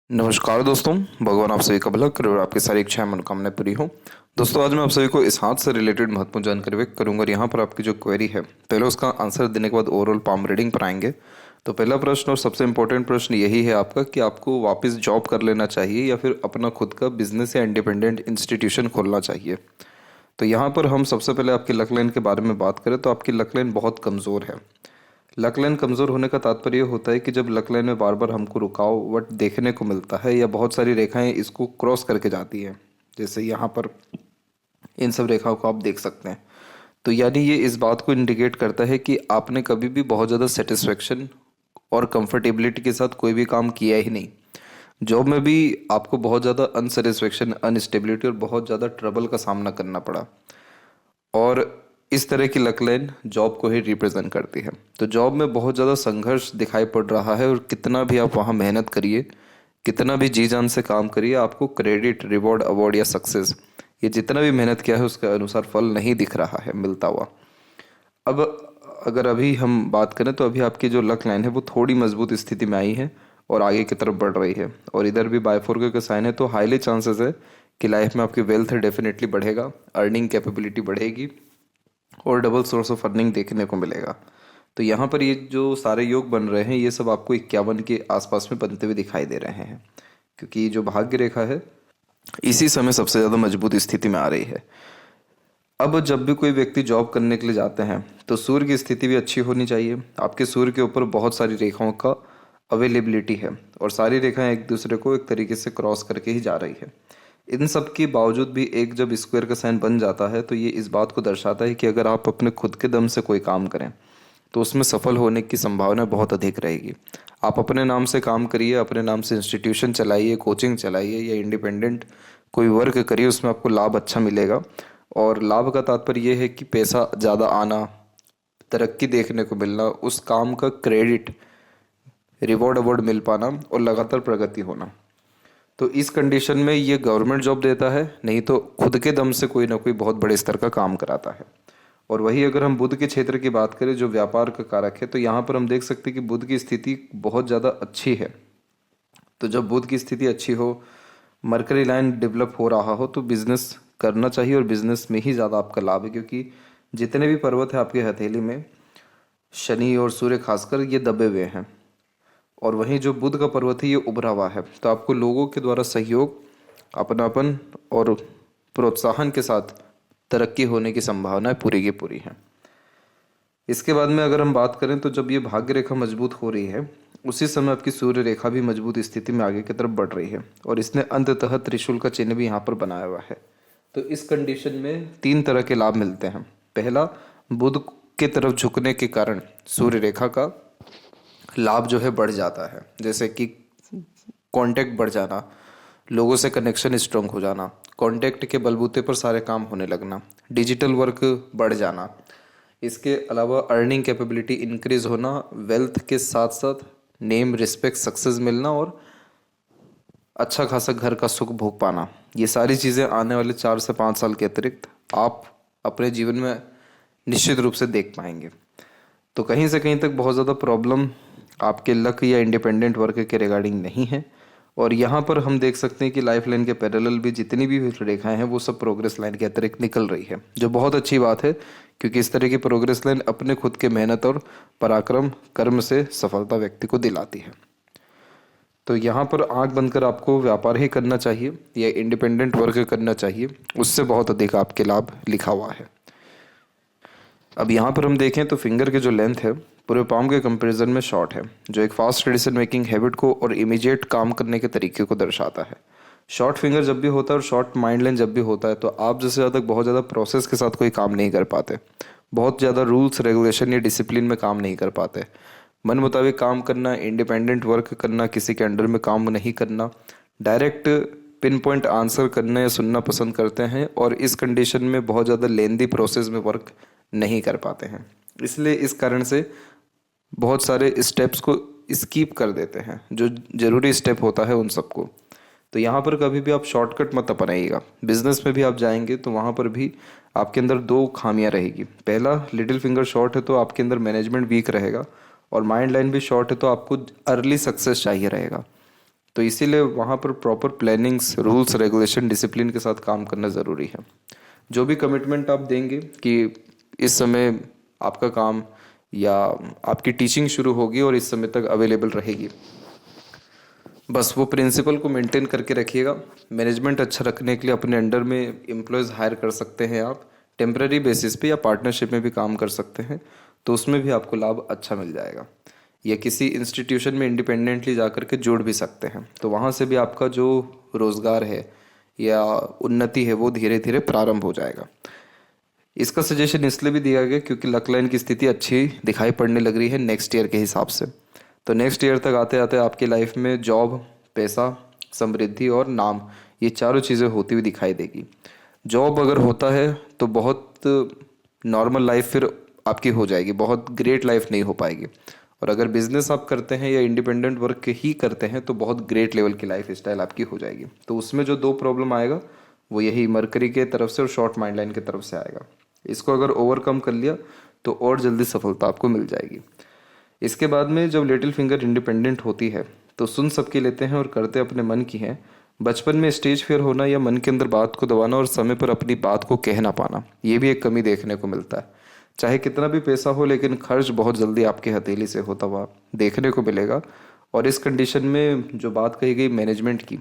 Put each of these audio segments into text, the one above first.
नमस्कार दोस्तों। भगवान आप सभी का भला करे और आपकी सारी इच्छाएं मनोकामनाएं पूरी हो। दोस्तों आज मैं आप सभी को इस हाथ से रिलेटेड महत्वपूर्ण जानकारी व्यक्त करूंगा और यहाँ पर आपकी जो क्वेरी है पहले उसका आंसर देने के बाद ओवरऑल पाम रीडिंग पर आएंगे। तो पहला प्रश्न और सबसे इंपॉर्टेंट प्रश्न यही है आपका कि आपको वापस जॉब कर लेना चाहिए या फिर अपना खुद का बिजनेस या इंडिपेंडेंट इंस्टीट्यूशन खोलना चाहिए। तो यहाँ पर हम सबसे पहले आपकी लक लाइन के बारे में बात करें तो आपकी लक लाइन बहुत कमज़ोर है। लक लाइन कमज़ोर होने का तात्पर्य होता है कि जब लक लाइन में बार बार हमको रुकावट देखने को मिलता है या बहुत सारी रेखाएं इसको क्रॉस करके जाती हैं, जैसे यहाँ पर इन सब रेखाओं को आप देख सकते हैं। तो यानी ये इस बात को इंडिकेट करता है कि आपने कभी भी बहुत ज़्यादा सेटिस्फेक्शन और कंफर्टेबिलिटी के साथ कोई भी काम किया ही नहीं। जॉब में भी आपको बहुत ज़्यादा अनसेटिस्फेक्शन, अनस्टेबिलिटी और बहुत ज़्यादा ट्रबल का सामना करना पड़ा। और इस तरह की लक लाइन जॉब को ही रिप्रेजेंट करती है। तो जॉब में बहुत ज़्यादा संघर्ष दिखाई पड़ रहा है और कितना भी आप वहाँ मेहनत करिए, कितना भी जी जान से काम करिए, आपको क्रेडिट, रिवॉर्ड, अवार्ड या सक्सेस, ये जितना भी मेहनत किया है उसके अनुसार फल नहीं दिख रहा है मिलता हुआ। अब अगर अभी हम बात करें तो अभी आपकी जो लक लाइन है वो थोड़ी मजबूत स्थिति में आई है और आगे की तरफ बढ़ रही है। और इधर भी बायफोर्क का साइन है, तो हाईली चांसेस है कि लाइफ में आपकी वेल्थ डेफिनेटली बढ़ेगा, अर्निंग कैपेबिलिटी बढ़ेगी और डबल सोर्स ऑफ अर्निंग देखने को मिलेगा। तो यहाँ पर ये जो सारे योग बन रहे हैं ये सब आपको 51 के आसपास में बनते हुए दिखाई दे रहे हैं, क्योंकि ये जो भाग्य रेखा है इसी समय सबसे ज़्यादा मजबूत स्थिति में आ रही है। अब जब भी कोई व्यक्ति जॉब करने के लिए जाते हैं तो सूर्य की स्थिति भी अच्छी होनी चाहिए। आपके सूर्य के ऊपर बहुत सारी रेखाओं का अवेलेबिलिटी है और सारी रेखाएं एक दूसरे को एक तरीके से क्रॉस करके ही जा रही है। इन सब के बावजूद भी एक जब स्क्वायर का साइन बन जाता है तो ये इस बात को दर्शाता है कि अगर आप अपने खुद के दम से कोई काम करें तो उसमें सफल होने की संभावना बहुत अधिक रहेगी। आप अपने नाम से काम करिए, अपने नाम से इंस्टीट्यूशन चलाइए, कोचिंग चलाइए या इंडिपेंडेंट कोई वर्क करिए, उसमें आपको लाभ अच्छा मिलेगा। और लाभ का तात्पर्य ये है कि पैसा ज़्यादा आना, तरक्की देखने को मिलना, उस काम का क्रेडिट, रिवॉर्ड, अवार्ड मिल पाना और लगातार प्रगति होना। तो इस कंडीशन में ये गवर्नमेंट जॉब देता है, नहीं तो खुद के दम से कोई ना कोई बहुत बड़े स्तर का काम कराता है। और वही अगर हम बुध के क्षेत्र की बात करें जो व्यापार का कारक है, तो यहाँ पर हम देख सकते हैं कि बुध की स्थिति बहुत ज़्यादा अच्छी है। तो जब बुध की स्थिति अच्छी हो, मरकरी लाइन डेवलप हो रहा हो, तो बिजनेस करना चाहिए और बिजनेस में ही ज़्यादा आपका लाभ है, क्योंकि जितने भी पर्वत है आपके हथेली में, शनि और सूर्य खासकर ये दबे हुए हैं। और वहीं जो बुध का पर्वत है ये उभरा हुआ है, तो आपको लोगों के द्वारा सहयोग, अपनापन और प्रोत्साहन के साथ तरक्की होने की संभावना पूरी की पूरी है। इसके बाद में अगर हम बात करें तो जब ये भाग्य रेखा मजबूत हो रही है उसी समय आपकी सूर्य रेखा भी मजबूत स्थिति में आगे की तरफ बढ़ रही है और इसने अंततः त्रिशूल का चिन्ह भी यहाँ पर बनाया हुआ है। तो इस कंडीशन में 3 तरह के लाभ मिलते हैं। पहला, बुध के तरफ झुकने के कारण सूर्य रेखा का लाभ जो है बढ़ जाता है, जैसे कि कांटेक्ट बढ़ जाना, लोगों से कनेक्शन स्ट्रॉन्ग हो जाना, कांटेक्ट के बलबूते पर सारे काम होने लगना, डिजिटल वर्क बढ़ जाना। इसके अलावा अर्निंग कैपेबिलिटी इंक्रीज होना, वेल्थ के साथ साथ नेम, रिस्पेक्ट, सक्सेस मिलना और अच्छा खासा घर का सुख भोग पाना। ये सारी चीज़ें आने वाले 4 से 5 साल के अतिरिक्त आप अपने जीवन में निश्चित रूप से देख पाएंगे। तो कहीं से कहीं तक बहुत ज़्यादा प्रॉब्लम आपके लक या इंडिपेंडेंट वर्क के रिगार्डिंग नहीं है। और यहाँ पर हम देख सकते हैं कि लाइफ लाइन के पैरेलल भी जितनी भी रेखाएं हैं वो सब प्रोग्रेस लाइन के अतिरिक्त निकल रही है, जो बहुत अच्छी बात है, क्योंकि इस तरह की प्रोग्रेस लाइन अपने खुद के मेहनत और पराक्रम कर्म से सफलता व्यक्ति को दिलाती है। तो यहाँ पर आंख बंद कर आपको व्यापार ही करना चाहिए या इंडिपेंडेंट वर्क करना चाहिए, उससे बहुत अधिक आपके लाभ लिखा हुआ है। अब यहाँ पर हम देखें तो फिंगर के जो लेंथ है पूरे पाम के कंपैरिजन में शॉर्ट है, जो एक फास्ट डिसीजन मेकिंग हैबिट को और इमीडिएट काम करने के तरीके को दर्शाता है। शॉर्ट फिंगर जब भी होता है और शॉर्ट माइंड लाइन जब भी होता है तो आप जैसे ज़्यादा बहुत ज़्यादा प्रोसेस के साथ कोई काम नहीं कर पाते, बहुत ज़्यादा रूल्स रेगुलेशन या डिसिप्लिन में काम नहीं कर पाते। मन मुताबिक काम करना, इंडिपेंडेंट वर्क करना, किसी के अंडर में काम नहीं करना, डायरेक्ट पिन पॉइंट आंसर करना या सुनना पसंद करते हैं और इस कंडीशन में बहुत ज़्यादा लेंदी प्रोसेस में वर्क नहीं कर पाते हैं। इसलिए इस कारण से बहुत सारे स्टेप्स को स्कीप कर देते हैं, जो ज़रूरी स्टेप होता है उन सबको। तो यहाँ पर कभी भी आप शॉर्टकट मत अपनाइएगा। बिजनेस में भी आप जाएंगे तो वहाँ पर भी आपके अंदर 2 खामियां रहेगी। पहला, लिटिल फिंगर शॉर्ट है तो आपके अंदर मैनेजमेंट वीक रहेगा और माइंड लाइन भी शॉर्ट है तो आपको अर्ली सक्सेस चाहिए रहेगा। तो इसीलिए वहाँ पर proper plannings, rules, regulation, discipline के साथ काम करना ज़रूरी है। जो भी कमिटमेंट आप देंगे कि इस समय आपका काम या आपकी टीचिंग शुरू होगी और इस समय तक अवेलेबल रहेगी, बस वो प्रिंसिपल को मेंटेन करके रखिएगा। मैनेजमेंट अच्छा रखने के लिए अपने अंडर में एम्प्लॉयज़ हायर कर सकते हैं आप, टेम्पररी बेसिस पे या पार्टनरशिप में भी काम कर सकते हैं, तो उसमें भी आपको लाभ अच्छा मिल जाएगा। या किसी इंस्टीट्यूशन में इंडिपेंडेंटली जा कर के जुड़ भी सकते हैं, तो वहाँ से भी आपका जो रोज़गार है या उन्नति है वो धीरे धीरे प्रारंभ हो जाएगा। इसका सजेशन इसलिए भी दिया गया क्योंकि लक लाइन की स्थिति अच्छी दिखाई पड़ने लग रही है नेक्स्ट ईयर के हिसाब से। तो नेक्स्ट ईयर तक आते आते आपकी लाइफ में जॉब, पैसा, समृद्धि और नाम, ये चारों चीज़ें होती हुई दिखाई देगी। जॉब अगर होता है तो बहुत नॉर्मल लाइफ फिर आपकी हो जाएगी, बहुत ग्रेट लाइफ नहीं हो पाएगी। और अगर बिजनेस आप करते हैं या इंडिपेंडेंट वर्क ही करते हैं तो बहुत ग्रेट लेवल की लाइफ स्टाइल आपकी हो जाएगी। तो उसमें जो दो प्रॉब्लम आएगा वो यही मरकरी के तरफ से और शॉर्ट माइंड लाइन की तरफ से आएगा। इसको अगर ओवरकम कर लिया तो और जल्दी सफलता आपको मिल जाएगी। इसके बाद में जब लिटिल फिंगर इंडिपेंडेंट होती है तो सुन सबकी लेते हैं और करते अपने मन की हैं। बचपन में स्टेज फेयर होना या मन के अंदर बात को दबाना और समय पर अपनी बात को कह ना पाना, ये भी एक कमी देखने को मिलता है। चाहे कितना भी पैसा हो लेकिन खर्च बहुत जल्दी आपकी हथेली से होता हुआ देखने को मिलेगा। और इस कंडीशन में जो बात कही गई मैनेजमेंट की,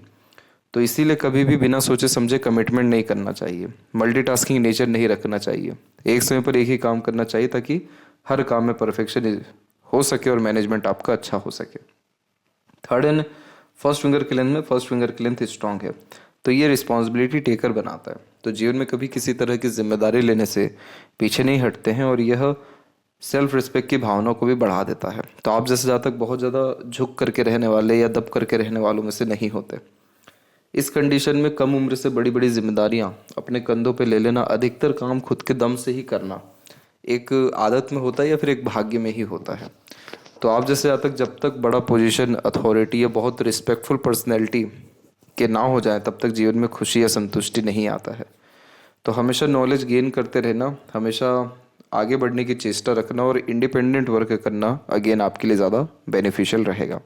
तो इसीलिए कभी भी बिना सोचे समझे कमिटमेंट नहीं करना चाहिए। मल्टीटास्किंग नेचर नहीं रखना चाहिए। एक समय पर एक ही काम करना चाहिए ताकि हर काम में परफेक्शन हो सके और मैनेजमेंट आपका अच्छा हो सके। थर्ड एंड फर्स्ट फिंगर की लेंथ में फर्स्ट फिंगर की लेंथ स्ट्रांग है तो ये रिस्पॉन्सिबिलिटी टेकर बनाता है। तो जीवन में कभी किसी तरह की जिम्मेदारी लेने से पीछे नहीं हटते हैं और यह सेल्फ रिस्पेक्ट की भावना को भी बढ़ा देता है। तो आप जैसे जहाँ तक बहुत ज़्यादा झुक करके रहने वाले या दब करके रहने वालों में से नहीं होते। इस कंडीशन में कम उम्र से बड़ी बड़ी जिम्मेदारियां अपने कंधों पे ले लेना, अधिकतर काम खुद के दम से ही करना एक आदत में होता है या फिर एक भाग्य में ही होता है। तो आप जैसे यहाँ तक जब तक बड़ा पोजीशन, अथॉरिटी या बहुत रिस्पेक्टफुल पर्सनैलिटी के ना हो जाए तब तक जीवन में खुशी या संतुष्टि नहीं आता है। तो हमेशा नॉलेज गेन करते रहना, हमेशा आगे बढ़ने की चेष्टा रखना और इंडिपेंडेंट वर्क करना अगेन आपके लिए ज़्यादा बेनिफिशियल रहेगा।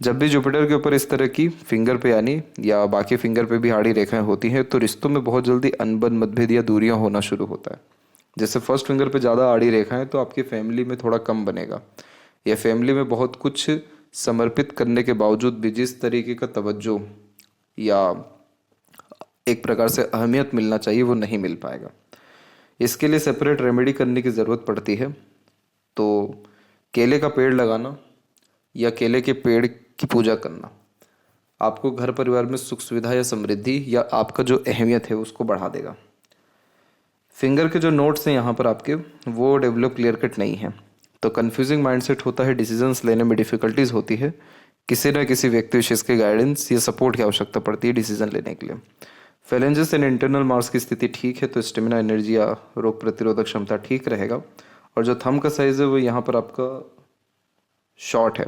जब भी जुपिटर के ऊपर इस तरह की फिंगर पे यानी या बाकी फिंगर पे भी आड़ी रेखाएं होती हैं तो रिश्तों में बहुत जल्दी अनबन, मतभेद या दूरियां होना शुरू होता है। जैसे फर्स्ट फिंगर पे ज़्यादा आड़ी रेखाएं तो आपकी फैमिली में थोड़ा कम बनेगा, या फैमिली में बहुत कुछ समर्पित करने के बावजूद भी जिस तरीके का तवज्जो या एक प्रकार से अहमियत मिलना चाहिए वो नहीं मिल पाएगा। इसके लिए सेपरेट रेमेडी करने की ज़रूरत पड़ती है। तो केले का पेड़ लगाना या केले के पेड़ की पूजा करना आपको घर परिवार में सुख सुविधा या समृद्धि या आपका जो अहमियत है उसको बढ़ा देगा। फिंगर के जो नोट्स हैं यहाँ पर आपके वो डेवलप क्लियर कट नहीं है, तो कंफ्यूजिंग माइंडसेट होता है, डिसीजंस लेने में डिफिकल्टीज होती है, किसी न किसी व्यक्ति विशेष के गाइडेंस या सपोर्ट की आवश्यकता पड़ती है डिसीजन लेने के लिए। फैलेंजेस एंड इंटरनल मार्क्स की स्थिति ठीक है तो स्टेमिना, एनर्जी या रोग प्रतिरोधक क्षमता ठीक रहेगा। और जो थंब का साइज है वो यहाँ पर आपका शॉर्ट है,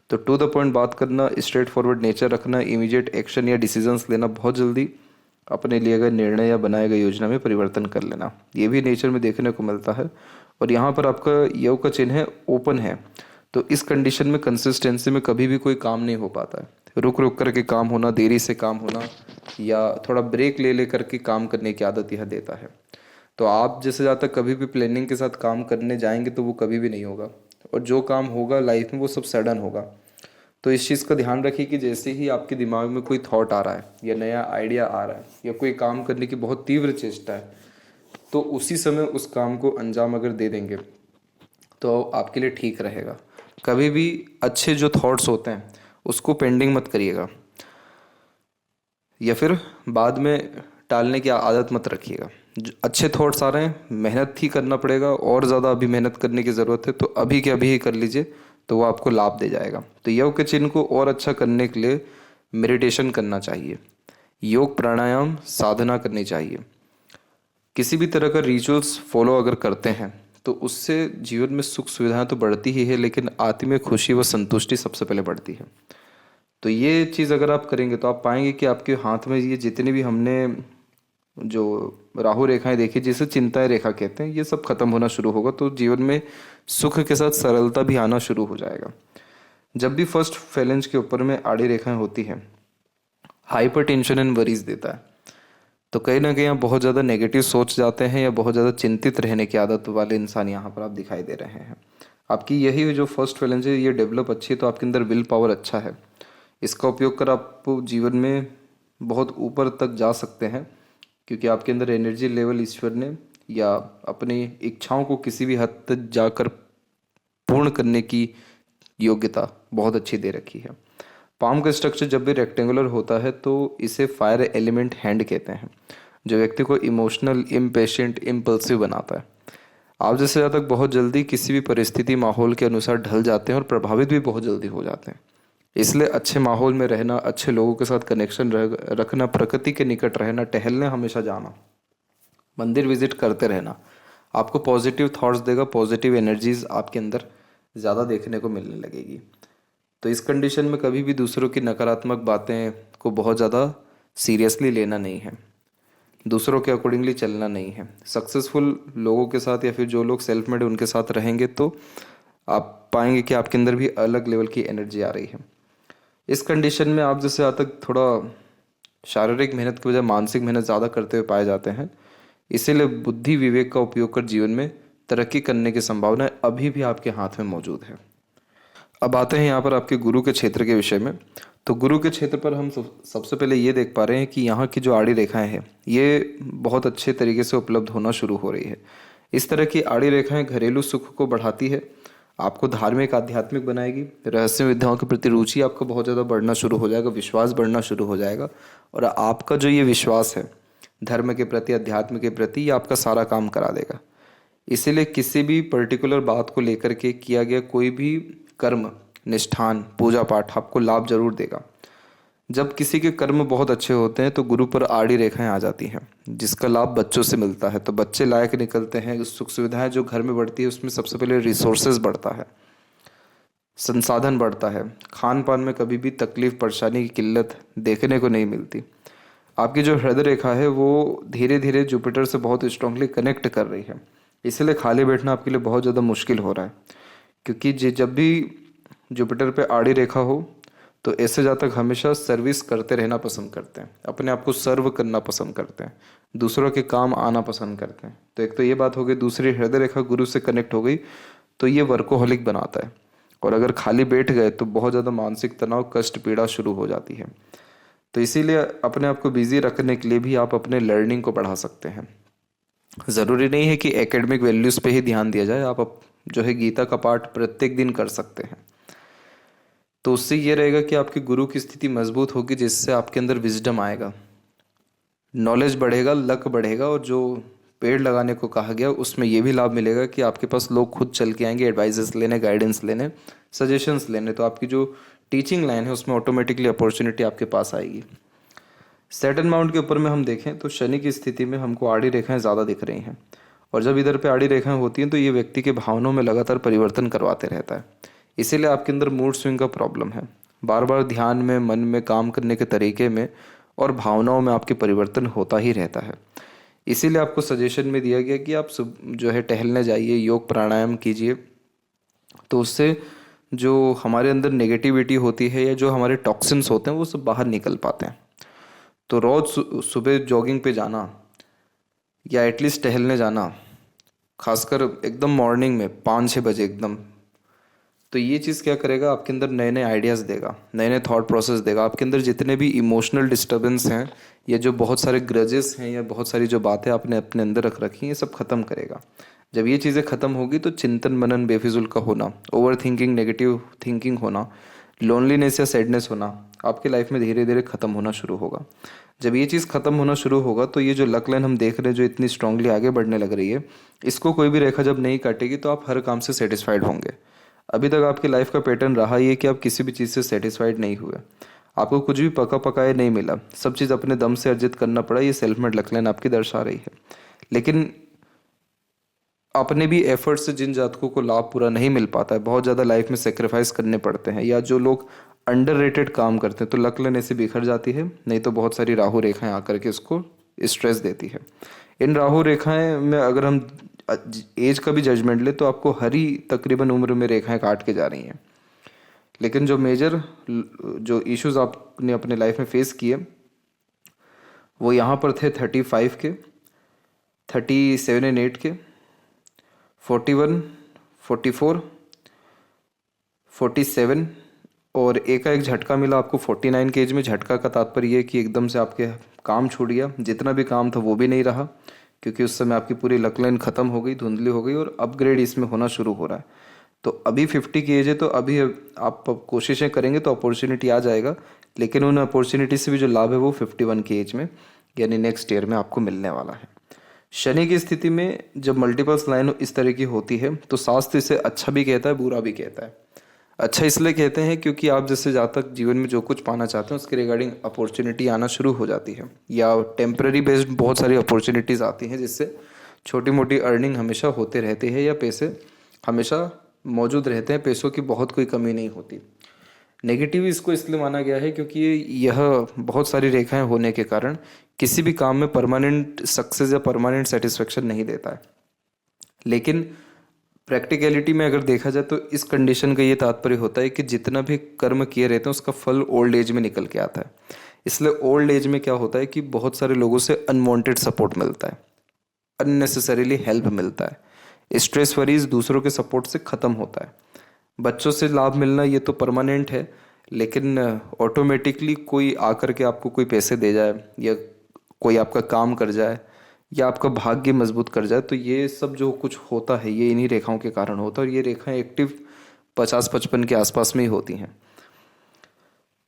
तो टू द पॉइंट बात करना, स्ट्रेट फॉरवर्ड नेचर रखना, इमीडिएट एक्शन या डिसीजंस लेना, बहुत जल्दी अपने लिए गए निर्णय या बनाए गए योजना में परिवर्तन कर लेना, ये भी नेचर में देखने को मिलता है। और यहाँ पर आपका योग का चिन्ह है ओपन है, तो इस कंडीशन में कंसिस्टेंसी में कभी भी कोई काम नहीं हो पाता है। रुक रुक करके काम होना, देरी से काम होना या थोड़ा ब्रेक ले करके काम करने की आदत यह देता है। तो आप जैसे ज़्यादा कभी भी प्लानिंग के साथ काम करने जाएंगे तो वो कभी भी नहीं होगा, और जो काम होगा लाइफ में वो सब सडन होगा। तो इस चीज़ का ध्यान रखिए कि जैसे ही आपके दिमाग में कोई थॉट आ रहा है या नया आइडिया आ रहा है या कोई काम करने की बहुत तीव्र चेष्टा है, तो उसी समय उस काम को अंजाम अगर दे देंगे तो आपके लिए ठीक रहेगा। कभी भी अच्छे जो थॉट्स होते हैं उसको पेंडिंग मत करिएगा या फिर बाद में टालने की आदत मत रखिएगा। जो अच्छे थॉट्स आ रहे हैं, मेहनत ही करना पड़ेगा, और ज़्यादा अभी मेहनत करने की ज़रूरत है तो अभी के अभी ही कर लीजिए, तो वो आपको लाभ दे जाएगा। तो योग के चिन्ह को और अच्छा करने के लिए मेडिटेशन करना चाहिए, योग प्राणायाम साधना करनी चाहिए। किसी भी तरह का रिचुअल्स फॉलो अगर करते हैं तो उससे जीवन में सुख सुविधाएं तो बढ़ती ही है, लेकिन आत्मिक खुशी व संतुष्टि सबसे पहले बढ़ती है। तो ये चीज़ अगर आप करेंगे तो आप पाएंगे कि आपके हाथ में ये जितने भी हमने जो राहु रेखाएं देखी, जिसे चिंताएं रेखा कहते हैं, ये सब खत्म होना शुरू होगा। तो जीवन में सुख के साथ सरलता भी आना शुरू हो जाएगा। जब भी फर्स्ट फेलेंज के ऊपर में आड़ी रेखाएं होती हैं, हाइपर टेंशन एंड वरीज देता है। तो कहीं ना कहीं आप बहुत ज़्यादा नेगेटिव सोच जाते हैं या बहुत ज़्यादा चिंतित रहने की आदत वाले इंसान यहाँ पर आप दिखाई दे रहे हैं। आपकी यही जो फर्स्ट फैलेंज है ये डेवलप अच्छी है, तो आपके अंदर विल पावर अच्छा है। इसका उपयोग कर आप जीवन में बहुत ऊपर तक जा सकते हैं, क्योंकि आपके अंदर एनर्जी लेवल ईश्वर ने या अपनी इच्छाओं को किसी भी हद तक जाकर पूर्ण करने की योग्यता बहुत अच्छी दे रखी है। पाम का स्ट्रक्चर जब भी रेक्टेंगुलर होता है तो इसे फायर एलिमेंट हैंड कहते हैं, जो व्यक्ति को इमोशनल, इम्पेशेंट, इम्पल्सिव बनाता है। आप जैसे ज़्यादा तक बहुत जल्दी किसी भी परिस्थिति, माहौल के अनुसार ढल जाते हैं और प्रभावित भी बहुत जल्दी हो जाते हैं। इसलिए अच्छे माहौल में रहना, अच्छे लोगों के साथ कनेक्शन रखना, प्रकृति के निकट रहना, टहलने हमेशा जाना, मंदिर विजिट करते रहना आपको पॉजिटिव थॉट्स देगा, पॉजिटिव एनर्जीज आपके अंदर ज़्यादा देखने को मिलने लगेगी। तो इस कंडीशन में कभी भी दूसरों की नकारात्मक बातें को बहुत ज़्यादा सीरियसली लेना नहीं है, दूसरों के अकॉर्डिंगली चलना नहीं है। सक्सेसफुल लोगों के साथ या फिर जो लोग सेल्फ मेड उनके साथ रहेंगे तो आप पाएंगे कि आपके अंदर भी अलग लेवल की एनर्जी आ रही है। इस कंडीशन में आप जैसे आज तक थोड़ा शारीरिक मेहनत की बजाय मानसिक मेहनत ज़्यादा करते हुए पाए जाते हैं, इसीलिए बुद्धि विवेक का उपयोग कर जीवन में तरक्की करने की संभावना अभी भी आपके हाथ में मौजूद है। अब आते हैं यहाँ पर आपके गुरु के क्षेत्र के विषय में। तो गुरु के क्षेत्र पर हम सबसे पहले ये देख पा रहे हैं कि यहाँ की जो आड़ी रेखाएं हैं ये बहुत अच्छे तरीके से उपलब्ध होना शुरू हो रही है। इस तरह की आड़ी रेखाएं घरेलू सुख को बढ़ाती है, आपको धार्मिक आध्यात्मिक बनाएगी, रहस्य विद्याओं के प्रति रुचि आपका बहुत ज़्यादा बढ़ना शुरू हो जाएगा, विश्वास बढ़ना शुरू हो जाएगा। और आपका जो ये विश्वास है धर्म के प्रति, अध्यात्म के प्रति, ये आपका सारा काम करा देगा। इसीलिए किसी भी पर्टिकुलर बात को लेकर के किया गया कोई भी कर्म, निष्ठान, पूजा पाठ आपको लाभ जरूर देगा। जब किसी के कर्म बहुत अच्छे होते हैं तो गुरु पर आड़ी रेखाएं आ जाती हैं, जिसका लाभ बच्चों से मिलता है। तो बच्चे लायक निकलते हैं, सुख सुविधाएं जो घर में बढ़ती है उसमें सबसे पहले रिसोर्सेज बढ़ता है, संसाधन बढ़ता है। खान पान में कभी भी तकलीफ, परेशानी की किल्लत देखने को नहीं मिलती। आपकी जो हृदय रेखा है वो धीरे धीरे जुपिटर से बहुत स्ट्रांगली कनेक्ट कर रही है, इसलिए खाली बैठना आपके लिए बहुत ज़्यादा मुश्किल हो रहा है। क्योंकि जब भी जुपिटर पे आड़ी रेखा हो तो ऐसे जातक हमेशा सर्विस करते रहना पसंद करते हैं, अपने आप को सर्व करना पसंद करते हैं, दूसरों के काम आना पसंद करते हैं। तो एक तो ये बात हो गई, दूसरी हृदय रेखा गुरु से कनेक्ट हो गई तो ये वर्कोहलिक बनाता है। और अगर खाली बैठ गए तो बहुत ज़्यादा मानसिक तनाव, कष्ट, पीड़ा शुरू हो जाती है। तो इसीलिए अपने आप को बिजी रखने के लिए भी आप अपने लर्निंग को बढ़ा सकते हैं। ज़रूरी नहीं है कि एकेडमिक वैल्यूज़ पे ही ध्यान दिया जाए, आप जो है गीता का पाठ प्रत्येक दिन कर सकते हैं। तो उससे ये रहेगा कि आपके गुरु की स्थिति मजबूत होगी, जिससे आपके अंदर विजडम आएगा, नॉलेज बढ़ेगा, लक बढ़ेगा। और जो पेड़ लगाने को कहा गया उसमें ये भी लाभ मिलेगा कि आपके पास लोग खुद चल के आएंगे एडवाइजेस लेने, गाइडेंस लेने, सजेशंस लेने। तो आपकी जो टीचिंग लाइन है उसमें ऑटोमेटिकली अपॉर्चुनिटी आपके पास आएगी। सैटर्न माउंट के ऊपर में हम देखें तो शनि की स्थिति में हमको आड़ी रेखाएं ज़्यादा दिख रही हैं। और जब इधर पे आड़ी रेखाएं होती हैं तो ये व्यक्ति के भावनाओं में लगातार परिवर्तन करवाते रहता है। इसीलिए आपके अंदर मूड स्विंग का प्रॉब्लम है, बार बार ध्यान में, मन में, काम करने के तरीके में और भावनाओं में आपके परिवर्तन होता ही रहता है। इसीलिए आपको सजेशन में दिया गया कि आप जो है टहलने जाइए, योग प्राणायाम कीजिए। तो उससे जो हमारे अंदर नेगेटिविटी होती है या जो हमारे टॉक्सिन्स होते हैं वो सब बाहर निकल पाते हैं। तो रोज़ सुबह जॉगिंग पे जाना या एटलीस्ट टहलने जाना, खासकर एकदम मॉर्निंग में 5-6 बजे एकदम, तो ये चीज़ क्या करेगा, आपके अंदर नए नए आइडियाज़ देगा, नए नए थॉट प्रोसेस देगा। आपके अंदर जितने भी इमोशनल डिस्टर्बेंस हैं या जो बहुत सारे ग्रजेस हैं या बहुत सारी जो बातें आपने अपने अंदर रख रखी हैं, ये सब खत्म करेगा। जब ये चीज़ें खत्म होगी तो चिंतन मनन बेफिजुल का होना, ओवर थिंकिंग, नेगेटिव थिंकिंग होना, लोनलीनेस या सैडनेस होना आपके लाइफ में धीरे धीरे खत्म होना शुरू होगा। जब ये चीज़ खत्म होना शुरू होगा तो ये जो लक लाइन हम देख रहे हैं जो इतनी स्ट्रांगली आगे बढ़ने लग रही है, इसको कोई भी रेखा जब नहीं काटेगी तो आप हर काम से सेटिस्फाइड होंगे। अभी तक आपकी लाइफ का पैटर्न रहा ही है कि आप किसी भी चीज़ से सेटिस्फाइड नहीं हुए, आपको कुछ भी पका पकाया नहीं मिला, सब चीज़ अपने दम से अर्जित करना पड़ा। ये सेल्फ मेड लक लाइन आपकी दर्शा रही है। लेकिन अपने भी एफर्ट से जिन जातकों को लाभ पूरा नहीं मिल पाता है, बहुत ज़्यादा लाइफ में सेक्रीफाइस करने पड़ते हैं, या जो लोग अंडररेटेड काम करते हैं, तो लक लाइन ऐसे बिखर जाती है। नहीं तो बहुत सारी राहु रेखाएं आकर के इसको स्ट्रेस देती है। इन राहु रेखाएं में अगर हम एज का भी जजमेंट ले तो आपको हर ही तकरीबन उम्र में रेखाएं काट के जा रही हैं। लेकिन जो मेजर जो इश्यूज आपने अपने लाइफ में फेस किए वो यहाँ पर थे 35 के, 37 एंड 8 के, 41, 44, 47 और एक का एक झटका मिला आपको 49 के एज में। झटका का तात्पर्य ये कि एकदम से आपके काम छूट गया, जितना भी काम था वो भी नहीं रहा, क्योंकि उस समय आपकी पूरी लक लाइन ख़त्म हो गई, धुंधली हो गई और अपग्रेड इसमें होना शुरू हो रहा है। तो अभी 50 की एज है, तो अभी आप कोशिशें करेंगे तो अपॉर्चुनिटी आ जाएगा, लेकिन उन अपॉर्चुनिटी से भी जो लाभ है वो 51 की एज में यानी नेक्स्ट ईयर में आपको मिलने वाला है। शनि की स्थिति में जब मल्टीपल्स लाइन इस तरह की होती है तो शास्त्र इसे अच्छा भी कहता है, बुरा भी कहता है। अच्छा इसलिए कहते हैं क्योंकि आप जैसे जातक जीवन में जो कुछ पाना चाहते हैं उसके रिगार्डिंग अपॉर्चुनिटी आना शुरू हो जाती है, या टेम्पररी बेस्ड बहुत सारी अपॉर्चुनिटीज़ आती हैं जिससे छोटी मोटी अर्निंग हमेशा होते रहते हैं या पैसे हमेशा मौजूद रहते हैं, पैसों की बहुत कोई कमी नहीं होती। नेगेटिव इसको इसलिए माना गया है क्योंकि यह बहुत सारी रेखाएं होने के कारण किसी भी काम में परमानेंट सक्सेस या परमानेंट सेटिस्फेक्शन नहीं देता है। लेकिन प्रैक्टिकलिटी में अगर देखा जाए तो इस कंडीशन का ये तात्पर्य होता है कि जितना भी कर्म किए रहते हैं उसका फल ओल्ड एज में निकल के आता है। इसलिए ओल्ड एज में क्या होता है कि बहुत सारे लोगों से अनवांटेड सपोर्ट मिलता है, अननेसेसरीली हेल्प मिलता है, स्ट्रेस वरीज दूसरों के सपोर्ट से ख़त्म होता है। बच्चों से लाभ मिलना ये तो परमानेंट है, लेकिन ऑटोमेटिकली कोई आकर के आपको कोई पैसे दे जाए या कोई आपका काम कर जाए या आपका भाग्य मजबूत कर जाए, तो ये सब जो कुछ होता है ये इन्हीं रेखाओं के कारण होता है। और ये रेखाएं एक्टिव 50-55 के आसपास में ही होती हैं।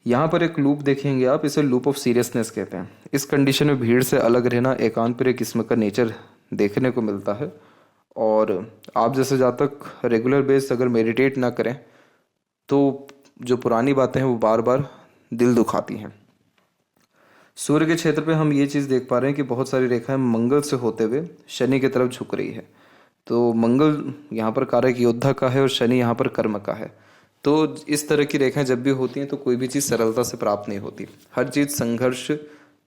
यहाँ पर एक लूप देखेंगे आप, इसे लूप ऑफ सीरियसनेस कहते हैं। इस कंडीशन में भीड़ से अलग रहना, एकांत पर एक किस्म का नेचर देखने को मिलता है। और आप जैसे जातक रेगुलर बेस अगर मेडिटेट ना करें तो जो पुरानी बातें हैं वो बार बार दिल दुखाती हैं। सूर्य के क्षेत्र पे हम ये चीज़ देख पा रहे हैं कि बहुत सारी रेखाएं मंगल से होते हुए शनि की तरफ झुक रही है। तो मंगल यहाँ पर कारक योद्धा का है और शनि यहाँ पर कर्म का है। तो इस तरह की रेखाएं जब भी होती हैं तो कोई भी चीज़ सरलता से प्राप्त नहीं होती। हर चीज़ संघर्ष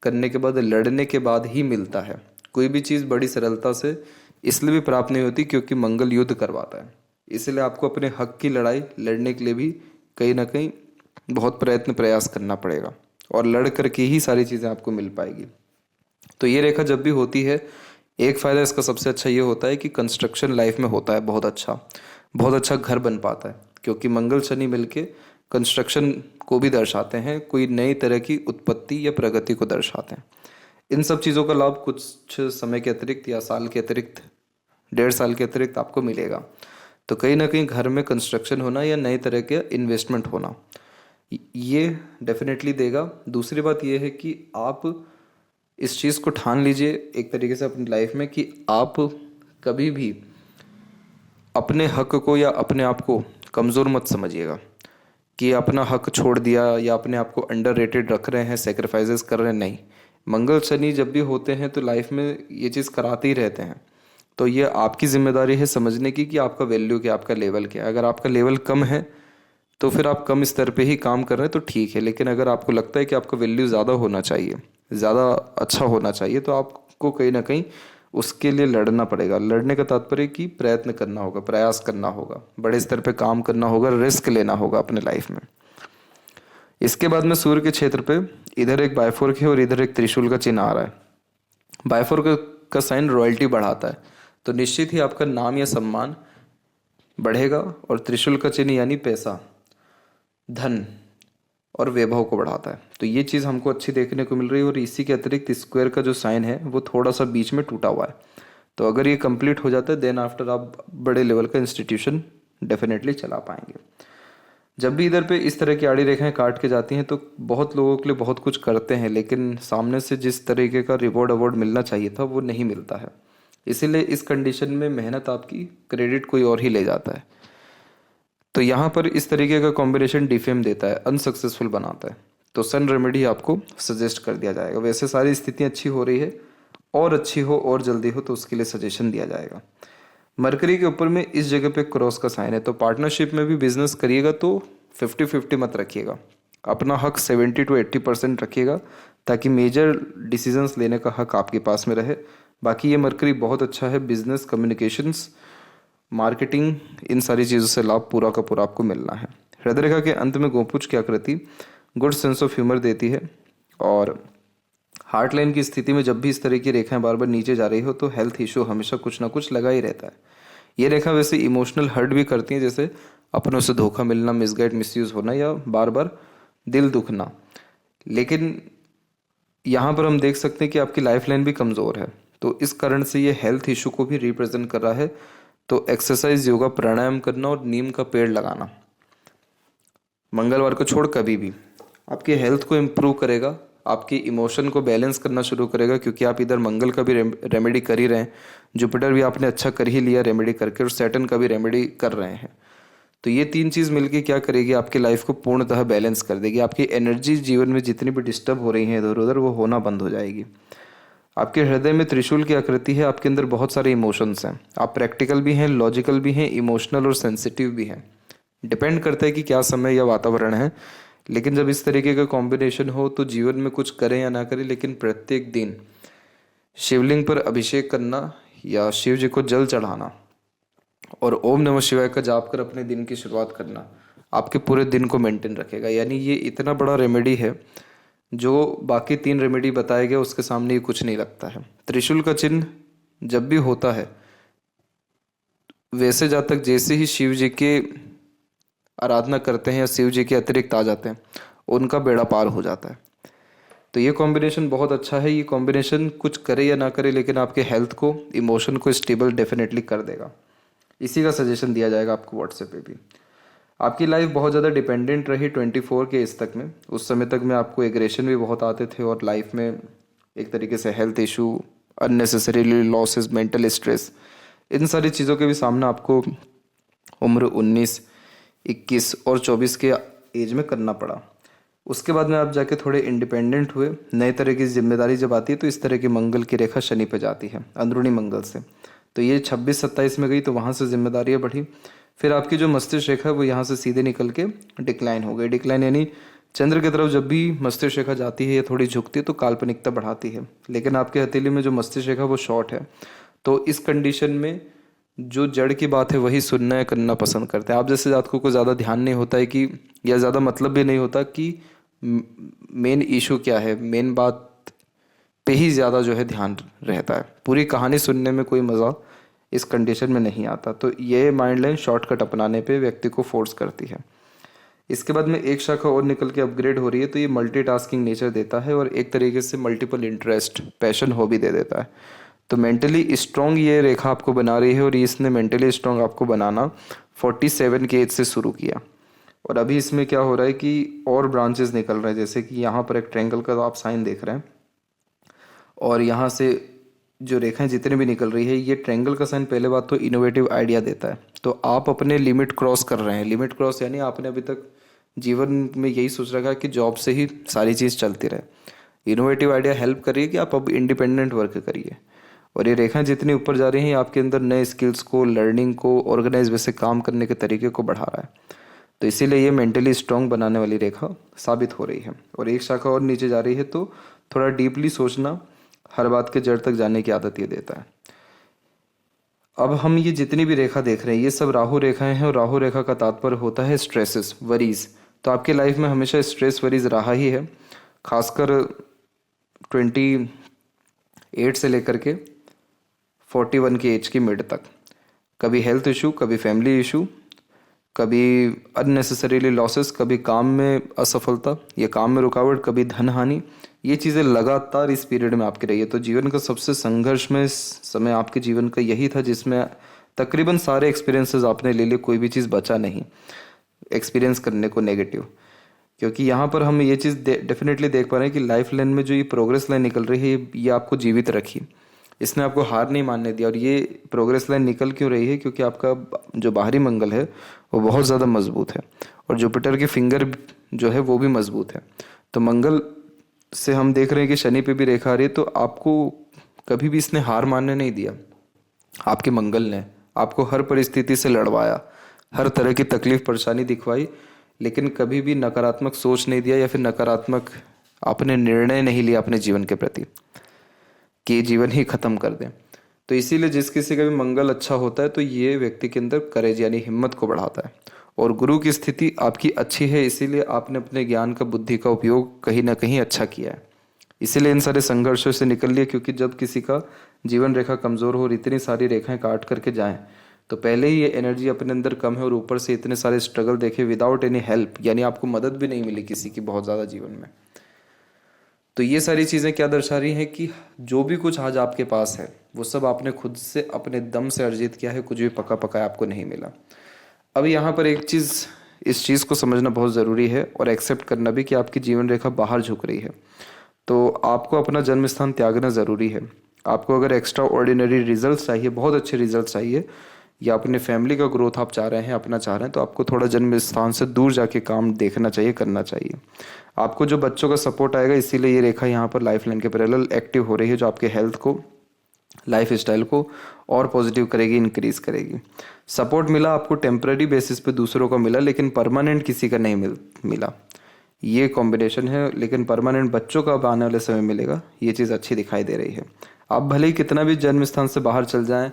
करने के बाद, लड़ने के बाद ही मिलता है। कोई भी चीज़ बड़ी सरलता से इसलिए भी प्राप्त नहीं होती क्योंकि मंगल युद्ध करवाता है। इसलिए आपको अपने हक की लड़ाई लड़ने के लिए भी कहीं ना कहीं बहुत प्रयास करना पड़ेगा और लड़ करके ही सारी चीज़ें आपको मिल पाएगी। तो ये रेखा जब भी होती है, एक फ़ायदा इसका सबसे अच्छा ये होता है कि कंस्ट्रक्शन लाइफ में होता है बहुत अच्छा घर बन पाता है, क्योंकि मंगल शनि मिलके कंस्ट्रक्शन को भी दर्शाते हैं, कोई नई तरह की उत्पत्ति या प्रगति को दर्शाते हैं। इन सब चीज़ों का लाभ कुछ समय के अतिरिक्त या साल के अतिरिक्त, 1.5 साल के अतिरिक्त आपको मिलेगा। तो कहीं ना कहीं घर में कंस्ट्रक्शन होना या नए तरह के इन्वेस्टमेंट होना ये डेफिनेटली देगा। दूसरी बात ये है कि आप इस चीज़ को ठान लीजिए एक तरीके से अपनी लाइफ में कि आप कभी भी अपने हक को या अपने आप को कमज़ोर मत समझिएगा कि अपना हक छोड़ दिया या अपने आप को अंडररेटेड रख रहे हैं, सेक्रीफाइसेस कर रहे हैं। नहीं, मंगल शनि जब भी होते हैं तो लाइफ में ये चीज़ कराते ही रहते हैं। तो ये आपकी जिम्मेदारी है समझने की कि आपका वैल्यू क्या, आपका लेवल क्या है। अगर आपका लेवल कम है तो फिर आप कम स्तर पे ही काम कर रहे हैं तो ठीक है, लेकिन अगर आपको लगता है कि आपका वैल्यू ज़्यादा होना चाहिए, ज़्यादा अच्छा होना चाहिए, तो आपको कहीं ना कहीं उसके लिए लड़ना पड़ेगा। लड़ने का तात्पर्य कि प्रयत्न करना होगा, प्रयास करना होगा, बड़े स्तर पे काम करना होगा, रिस्क लेना होगा अपने लाइफ में। इसके बाद में सूर्य के क्षेत्र पे इधर एक बायफोर्क है और इधर एक त्रिशूल का चिन्ह आ रहा है। बायफोर्क का साइन रॉयल्टी बढ़ाता है, तो निश्चित ही आपका नाम या सम्मान बढ़ेगा। और त्रिशूल का चिन्ह यानी पैसा, धन और वैभव को बढ़ाता है। तो ये चीज़ हमको अच्छी देखने को मिल रही है। और इसी के अतिरिक्त स्क्वायर का जो साइन है वो थोड़ा सा बीच में टूटा हुआ है। तो अगर ये कंप्लीट हो जाता है देन आफ्टर आप बड़े लेवल का इंस्टीट्यूशन डेफिनेटली चला पाएंगे। जब भी इधर पे इस तरह की आड़ी रेखाएं काट के जाती हैं तो बहुत लोगों के लिए बहुत कुछ करते हैं, लेकिन सामने से जिस तरीके का रिवॉर्ड अवार्ड मिलना चाहिए था वो नहीं मिलता है। इसीलिए इस कंडीशन में मेहनत आपकी क्रेडिट कोई और ही ले जाता है। तो यहाँ पर इस तरीके का कॉम्बिनेशन डिफेम देता है, अनसक्सेसफुल बनाता है। तो सन रेमेडी आपको सजेस्ट कर दिया जाएगा। वैसे सारी स्थितियाँ अच्छी हो रही है, और अच्छी हो और जल्दी हो तो उसके लिए सजेशन दिया जाएगा। मरकरी के ऊपर में इस जगह पे क्रॉस का साइन है, तो पार्टनरशिप में भी बिजनेस करिएगा तो 50-50 मत रखिएगा। अपना हक 70 to 80% रखिएगा ताकि मेजर डिसीजंस लेने का हक आपके पास में रहे। बाकी ये मरकरी बहुत अच्छा है, बिजनेस, कम्युनिकेशंस, मार्केटिंग, इन सारी चीज़ों से लाभ पूरा का पूरा आपको मिलना है। हृदय रेखा के अंत में गोपुज की आकृति गुड सेंस ऑफ ह्यूमर देती है। और हार्ट लाइन की स्थिति में जब भी इस तरह की रेखाएं बार बार नीचे जा रही हो तो हेल्थ इशू हमेशा कुछ ना कुछ लगा ही रहता है। ये रेखा वैसे इमोशनल हर्ट भी करती है, जैसे अपनों से धोखा मिलना, मिसगाइड, मिसयूज होना या बार बार दिल दुखना। लेकिन यहाँ पर हम देख सकते हैं कि आपकी लाइफ लाइन भी कमज़ोर है, तो इस कारण से ये हेल्थ इशू को भी रिप्रेजेंट कर रहा है। तो एक्सरसाइज, योगा, प्राणायाम करना और नीम का पेड़ लगाना मंगलवार को छोड़ कभी भी आपकी हेल्थ को इम्प्रूव करेगा, आपकी इमोशन को बैलेंस करना शुरू करेगा, क्योंकि आप इधर मंगल का भी रेमेडी कर ही रहे हैं, जुपिटर भी आपने अच्छा कर ही लिया रेमेडी करके, और सैटर्न का भी रेमेडी कर रहे हैं। तो ये तीन चीज़ मिलके क्या करेगी, आपकी लाइफ को पूर्णतः बैलेंस कर देगी। आपकी एनर्जी जीवन में जितनी भी डिस्टर्ब हो रही है इधर उधर, वो होना बंद हो जाएगी। आपके हृदय में त्रिशूल की आकृति है, आपके अंदर बहुत सारे इमोशंस हैं, आप प्रैक्टिकल भी हैं, लॉजिकल भी हैं, इमोशनल और सेंसिटिव भी हैं। डिपेंड करता है कि क्या समय या वातावरण है। लेकिन जब इस तरीके का कॉम्बिनेशन हो तो जीवन में कुछ करें या ना करें, लेकिन प्रत्येक दिन शिवलिंग पर अभिषेक करना या शिव जी को जल चढ़ाना और ओम नमः शिवाय का जाप कर अपने दिन की शुरुआत करना आपके पूरे दिन को मेंटेन रखेगा। यानी ये इतना बड़ा रेमेडी है जो बाकी 3 रेमेडी बताए गए उसके सामने ये कुछ नहीं लगता है। त्रिशूल का चिन्ह जब भी होता है, वैसे जातक जैसे ही शिव जी के आराधना करते हैं या शिव जी के अतिरिक्त आ जाते हैं, उनका बेड़ा पार हो जाता है। तो ये कॉम्बिनेशन बहुत अच्छा है। ये कॉम्बिनेशन कुछ करे या ना करे, लेकिन आपके हेल्थ को, इमोशन को स्टेबल डेफिनेटली कर देगा। इसी का सजेशन दिया जाएगा आपको व्हाट्सएप पे भी। आपकी लाइफ बहुत ज़्यादा डिपेंडेंट रही 24 के इस तक में। उस समय तक में आपको एग्रेशन भी बहुत आते थे और लाइफ में एक तरीके से health issue, unnecessarily losses, mental stress, इन सारी चीज़ों के भी सामना आपको उम्र 19, 21 और 24 के एज में करना पड़ा। उसके बाद में आप जाके थोड़े इंडिपेंडेंट हुए। नए तरह की जिम्मेदारी जब आती है तो इस तरह की मंगल की रेखा शनि पे जाती है, अंदरूनी मंगल से। तो ये 26-27 में गई तो वहाँ से जिम्मेदारियाँ बढ़ी। फिर आपकी जो मस्तिष्क रेखा है वो यहाँ से सीधे निकल के डिक्लाइन हो गई। डिक्लाइन यानी चंद्र की तरफ जब भी मस्तिष्क रेखा जाती है या थोड़ी झुकती है तो काल्पनिकता बढ़ाती है। लेकिन आपके हथेली में जो मस्तिष्क रेखा वो शॉर्ट है, तो इस कंडीशन में जो जड़ की बात है वही सुनना या करना पसंद करते हैं। आप जैसे जातकों को ज़्यादा ध्यान नहीं होता है कि, या ज़्यादा मतलब भी नहीं होता कि मेन इशू क्या है, मेन बात पे ही ज़्यादा जो है ध्यान रहता है। पूरी कहानी सुनने में कोई मज़ा इस कंडीशन में नहीं आता। तो ये माइंड लाइन शॉर्टकट अपनाने पे व्यक्ति को फोर्स करती है। इसके बाद में एक शाखा और निकल के अपग्रेड हो रही है, तो ये मल्टीटास्किंग नेचर देता है और एक तरीके से मल्टीपल इंटरेस्ट, पैशन, हॉबी दे देता है। तो मेंटली स्ट्रॉन्ग ये रेखा आपको बना रही है और इसने मेंटली स्ट्रॉन्ग आपको बनाना 47 के एज से शुरू किया। और अभी इसमें क्या हो रहा है कि और ब्रांचेस निकल रहे हैं, जैसे कि यहाँ पर एक ट्रायंगल का आप साइन देख रहे हैं और यहाँ से जो रेखाएं जितने भी निकल रही है, ये ट्रायंगल का साइन पहले बात तो इनोवेटिव आइडिया देता है। तो आप अपने लिमिट क्रॉस कर रहे हैं। लिमिट क्रॉस यानी आपने अभी तक जीवन में यही सोच रखा है कि जॉब से ही सारी चीज़ चलती रहे। इनोवेटिव आइडिया हेल्प करिए कि आप अब इंडिपेंडेंट वर्क करिए। और ये रेखाएं जितनी ऊपर जा रही हैं, आपके अंदर नए स्किल्स को, लर्निंग को, ऑर्गेनाइज वैसे काम करने के तरीके को बढ़ा रहा है। तो इसीलिए ये मेंटली स्ट्रांग बनाने वाली रेखा साबित हो रही है। और एक शाखा और नीचे जा रही है तो थोड़ा डीपली सोचना, हर बात के जड़ तक जाने की आदत ये देता है। अब हम ये जितनी भी रेखा देख रहे हैं ये सब राहु रेखाएं हैं और राहु रेखा का तात्पर्य होता है स्ट्रेसेस, वरीज। तो आपके लाइफ में हमेशा स्ट्रेस, वरीज रहा ही है, खासकर 28 से लेकर के 41 की एज की मिड तक। कभी हेल्थ इशू, कभी फैमिली इशू, कभी अननेसेसरीली लॉसेस, कभी काम में असफलता या काम में रुकावट, कभी धन हानि। ये चीज़ें लगातार इस पीरियड में आपकी रही है। तो जीवन का सबसे संघर्षमय समय आपके जीवन का यही था, जिसमें तकरीबन सारे एक्सपीरियंसेस आपने ले लिए, कोई भी चीज़ बचा नहीं एक्सपीरियंस करने को नेगेटिव। क्योंकि यहाँ पर हम ये चीज़ डेफिनेटली देख पा रहे हैं कि लाइफ लाइन में जो ये प्रोग्रेस लाइन निकल रही है ये आपको जीवित रखी, इसने आपको हार नहीं मानने दिया। और ये प्रोग्रेस लाइन निकल क्यों रही है, क्योंकि आपका जो बाहरी मंगल है वो बहुत ज़्यादा मजबूत है और जुपिटर की फिंगर जो है वो भी मजबूत है। तो मंगल से हम देख रहे हैं कि शनि पे भी रेखा आ रही है। तो आपको कभी भी इसने हार मानने नहीं दिया। आपके मंगल ने आपको हर परिस्थिति से लड़वाया, हर तरह की तकलीफ परेशानी दिखवाई, लेकिन कभी भी नकारात्मक सोच नहीं दिया या फिर नकारात्मक आपने निर्णय नहीं लिया अपने जीवन के प्रति कि जीवन ही खत्म कर दें। तो इसीलिए जिस किसी का भी मंगल अच्छा होता है तो ये व्यक्ति के अंदर करेज यानी हिम्मत को बढ़ाता है और गुरु की स्थिति आपकी अच्छी है, इसीलिए आपने अपने ज्ञान का, बुद्धि का उपयोग कहीं ना कहीं अच्छा किया है। इसीलिए इन सारे संघर्षों से निकल लिए, क्योंकि जब किसी का जीवन रेखा कमज़ोर हो और इतनी सारी रेखाएं काट करके जाएं, तो पहले ही ये एनर्जी अपने अंदर कम है और ऊपर से इतने सारे स्ट्रगल देखे विदाउट एनी हेल्प, यानी आपको मदद भी नहीं मिली किसी की बहुत ज़्यादा जीवन में। तो ये सारी चीज़ें क्या दर्शा रही हैं कि जो भी कुछ आज आपके पास है वो सब आपने खुद से अपने दम से अर्जित किया है, कुछ भी पका पकाया आपको नहीं मिला। अब यहाँ पर एक चीज़, इस चीज़ को समझना बहुत ज़रूरी है और एक्सेप्ट करना भी कि आपकी जीवन रेखा बाहर झुक रही है, तो आपको अपना जन्म स्थान त्यागना ज़रूरी है। आपको अगर एक्स्ट्रा ऑर्डिनरी रिजल्ट चाहिए, बहुत अच्छे रिजल्ट चाहिए, या अपने फैमिली का ग्रोथ आप चाह रहे हैं, अपना चाह रहे हैं, तो आपको थोड़ा जन्म स्थान से दूर जाके काम देखना चाहिए, करना चाहिए। आपको जो बच्चों का सपोर्ट आएगा, इसीलिए ये रेखा यहाँ पर लाइफ लाइन के पैरेलल एक्टिव हो रही है, जो आपके हेल्थ को, लाइफ स्टाइल को और पॉजिटिव करेगी, इंक्रीज करेगी। सपोर्ट मिला आपको टेम्पररी बेसिस पे दूसरों का मिला, लेकिन परमानेंट किसी का नहीं मिला। ये कॉम्बिनेशन है, लेकिन परमानेंट बच्चों का अब आने वाले समय मिलेगा, ये चीज़ अच्छी दिखाई दे रही है। आप भले ही कितना भी जन्म स्थान से बाहर चल जाएं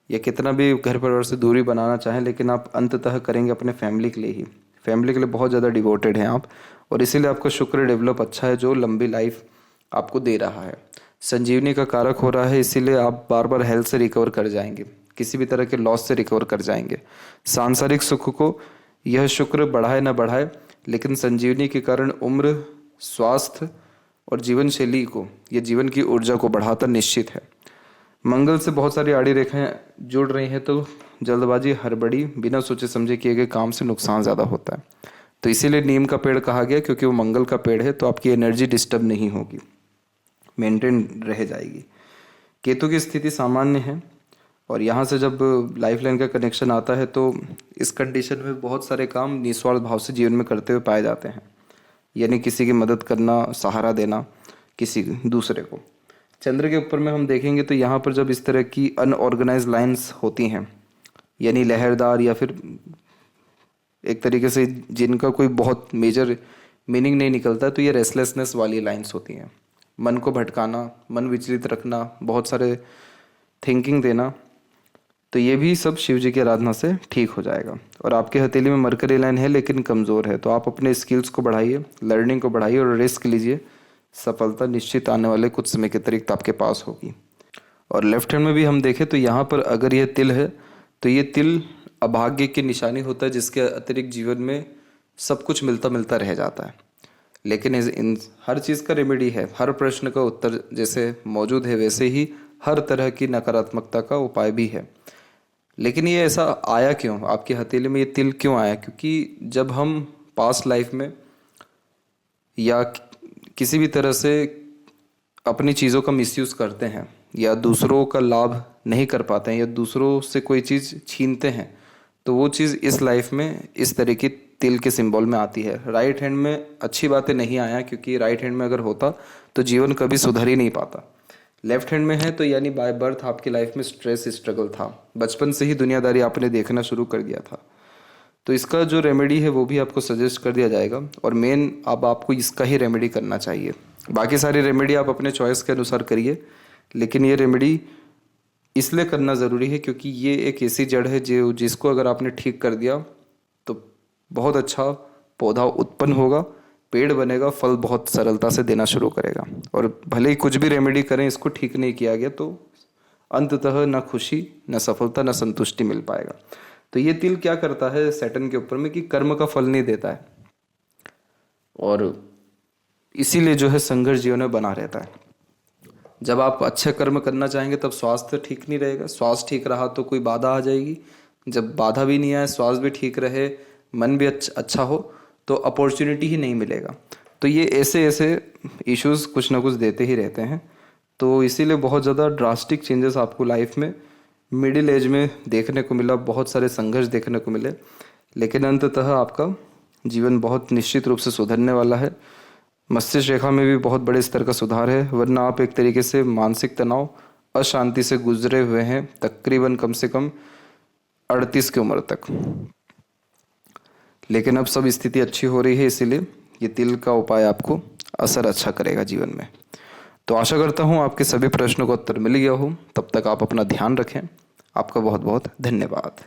या कितना भी घर परिवार से दूरी बनाना चाहें, लेकिन आप अंततः करेंगे अपने फैमिली के लिए ही। फैमिली के लिए बहुत ज़्यादा डिवोटेड हैं आप, और इसीलिए आपका शुक्र डेवलप अच्छा है, जो लंबी लाइफ आपको दे रहा है। संजीवनी का कारक हो रहा है, इसीलिए आप बार बार हेल्थ से रिकवर कर जाएंगे, किसी भी तरह के लॉस से रिकवर कर जाएंगे। सांसारिक सुख को यह शुक्र बढ़ाए न बढ़ाए, लेकिन संजीवनी के कारण उम्र, स्वास्थ्य और जीवन शैली को, ये जीवन की ऊर्जा को बढ़ाता निश्चित है। मंगल से बहुत सारी आड़ी रेखाएं जुड़ रही हैं, तो जल्दबाजी, हड़बड़ी, बिना सोचे समझे किए गए काम से नुकसान ज़्यादा होता है। तो इसीलिए नीम का पेड़ कहा गया, क्योंकि वो मंगल का पेड़ है, तो आपकी एनर्जी डिस्टर्ब नहीं होगी, मेंटेन रह जाएगी। केतु की स्थिति सामान्य है, और यहाँ से जब लाइफ लाइन का कनेक्शन आता है, तो इस कंडीशन में बहुत सारे काम निस्वार्थ भाव से जीवन में करते हुए पाए जाते हैं, यानी किसी की मदद करना, सहारा देना किसी दूसरे को। चंद्र के ऊपर में हम देखेंगे तो यहाँ पर जब इस तरह की अनऑर्गेनाइज लाइंस होती हैं, यानी लहरदार, या फिर एक तरीके से जिनका कोई बहुत मेजर मीनिंग नहीं निकलता, तो ये रेस्टलेसनेस वाली लाइंस होती हैं। मन को भटकाना, मन विचलित रखना, बहुत सारे थिंकिंग देना, तो ये भी सब शिव जी की आराधना से ठीक हो जाएगा। और आपके हथेली में मरकरी लाइन है, लेकिन कमज़ोर है, तो आप अपने स्किल्स को बढ़ाइए, लर्निंग को बढ़ाइए और रिस्क लीजिए। सफलता निश्चित आने वाले कुछ समय के अतिरिक्त आपके पास होगी। और लेफ्ट हैंड में भी हम देखें तो यहाँ पर अगर यह तिल है, तो ये तिल अभाग्य की निशानी होता है, जिसके अतिरिक्त जीवन में सब कुछ मिलता मिलता रह जाता है। लेकिन इन हर चीज़ का रेमेडी है, हर प्रश्न का उत्तर जैसे मौजूद है, वैसे ही हर तरह की नकारात्मकता का उपाय भी है। लेकिन ये ऐसा आया क्यों, आपकी हथेली में ये तिल क्यों आया? क्योंकि जब हम पास्ट लाइफ में या किसी भी तरह से अपनी चीज़ों का मिसयूज़ करते हैं, या दूसरों का लाभ नहीं कर पाते हैं, या दूसरों से कोई चीज़ छीनते हैं, तो वो चीज़ इस लाइफ में इस तरह की तिल के सिंबल में आती है। राइट हैंड में अच्छी बातें नहीं आया, क्योंकि राइट हैंड में अगर होता तो जीवन कभी सुधर ही नहीं पाता। लेफ्ट हैंड में है तो यानी बाय बर्थ आपकी लाइफ में स्ट्रेस, स्ट्रगल था, बचपन से ही दुनियादारी आपने देखना शुरू कर दिया था। तो इसका जो रेमेडी है वो भी आपको सजेस्ट कर दिया जाएगा, और मेन अब आपको इसका ही रेमेडी करना चाहिए। बाकी सारी रेमेडी आप अपने चॉइस के अनुसार करिए, लेकिन ये रेमेडी इसलिए करना ज़रूरी है क्योंकि ये एक ऐसी जड़ है जो जिसको अगर आपने ठीक कर दिया तो बहुत अच्छा पौधा उत्पन्न होगा, पेड़ बनेगा, फल बहुत सरलता से देना शुरू करेगा। और भले ही कुछ भी रेमेडी करें, इसको ठीक नहीं किया गया तो अंततः न खुशी, न सफलता, न संतुष्टि मिल पाएगा। तो ये तिल क्या करता है सैटर्न के ऊपर में कि कर्म का फल नहीं देता है, और इसीलिए जो है संघर्ष जीवन में बना रहता है। जब आप अच्छे कर्म करना चाहेंगे तब स्वास्थ्य ठीक नहीं रहेगा, स्वास्थ्य ठीक रहा तो कोई बाधा आ जाएगी, जब बाधा भी नहीं आए, स्वास्थ्य भी ठीक रहे, मन भी अच्छा हो, तो अपॉर्चुनिटी ही नहीं मिलेगा। तो ये ऐसे ऐसे इश्यूज कुछ ना कुछ देते ही रहते हैं। तो इसीलिए बहुत ज़्यादा ड्रास्टिक चेंजेस आपको लाइफ में मिडिल एज में देखने को मिला, बहुत सारे संघर्ष देखने को मिले, लेकिन अंततः आपका जीवन बहुत निश्चित रूप से सुधरने वाला है। मस्तिष्क रेखा में भी बहुत बड़े स्तर का सुधार है, वरना आप एक तरीके से मानसिक तनाव, अशांति से गुजरे हुए हैं तकरीबन कम से कम 38 की उम्र तक। लेकिन अब सब स्थिति अच्छी हो रही है, इसीलिए ये तिल का उपाय आपको असर अच्छा करेगा जीवन में। तो आशा करता हूँ आपके सभी प्रश्नों का उत्तर मिल गया हो। तब तक आप अपना ध्यान रखें। आपका बहुत बहुत धन्यवाद।